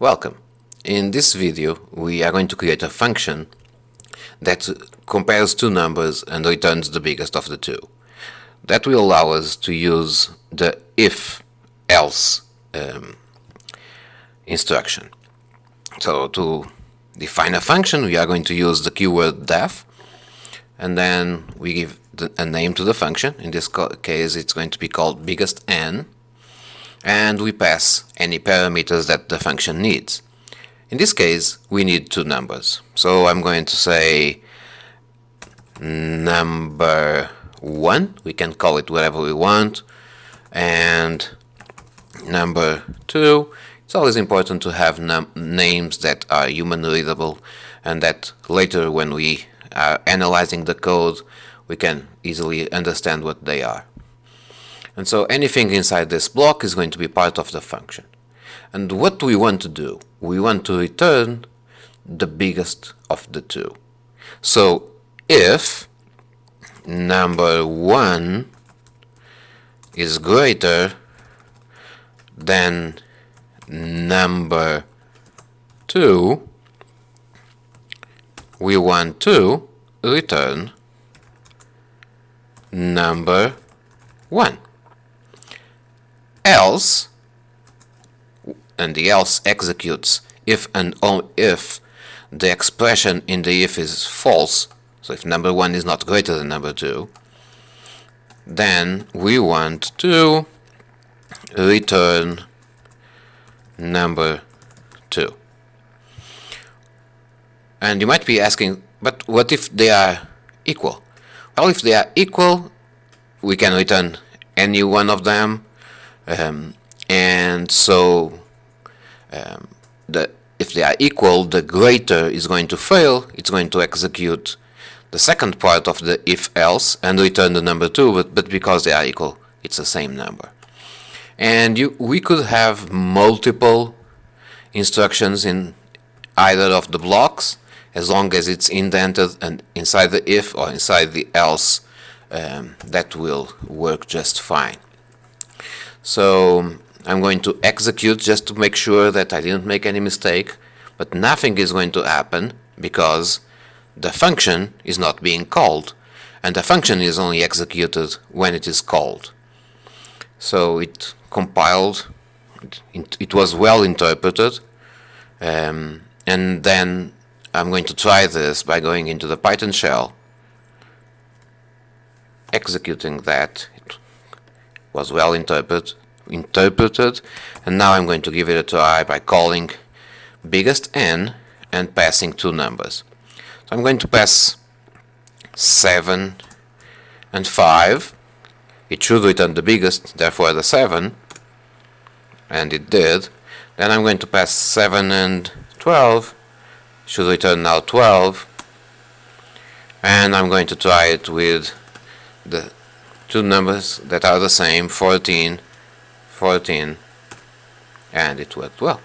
Welcome. In this video we are going to create a function that compares two numbers and returns the biggest of the two. That will allow us to use the if-else instruction. So to define a function we are going to use the keyword def, and then we give a name to the function. In this case it's going to be called BiggestN, and we pass any parameters that the function needs. In this case we need two numbers, so I'm going to say number 1, we can call it whatever we want, and number 2. It's always important to have names that are human readable and that later when we are analyzing the code we can easily understand what they are. And so anything inside this block is going to be part of the function. And what we want to do? We want to return the biggest of the two. So if number 1 is greater than number 2, we want to return number 1. Else, and the else executes if and only if the expression in the if is false. So if number 1 is not greater than number 2, then we want to return number 2. And you might be asking, but what if they are equal? Well, if they are equal, we can return any one of them, and so if they are equal, the greater is going to fail. It's going to execute the second part of the if-else and return the number 2, but because they are equal, it's the same number. And we could have multiple instructions in either of the blocks, as long as it's indented and inside the if or inside the else, that will work just fine. So I'm going to execute just to make sure that I didn't make any mistake, but nothing is going to happen because the function is not being called, and the function is only executed when it is called. So it compiled, it was well interpreted, and then I'm going to try this by going into the Python shell, executing that. It was well interpreted, and now I'm going to give it a try by calling BiggestN and passing two numbers. So I'm going to pass 7 and 5. It should return the biggest, therefore the 7, and it did. Then I'm going to pass 7 and 12. It should return now 12, and I'm going to try it with the two numbers that are the same, 14, and it worked well.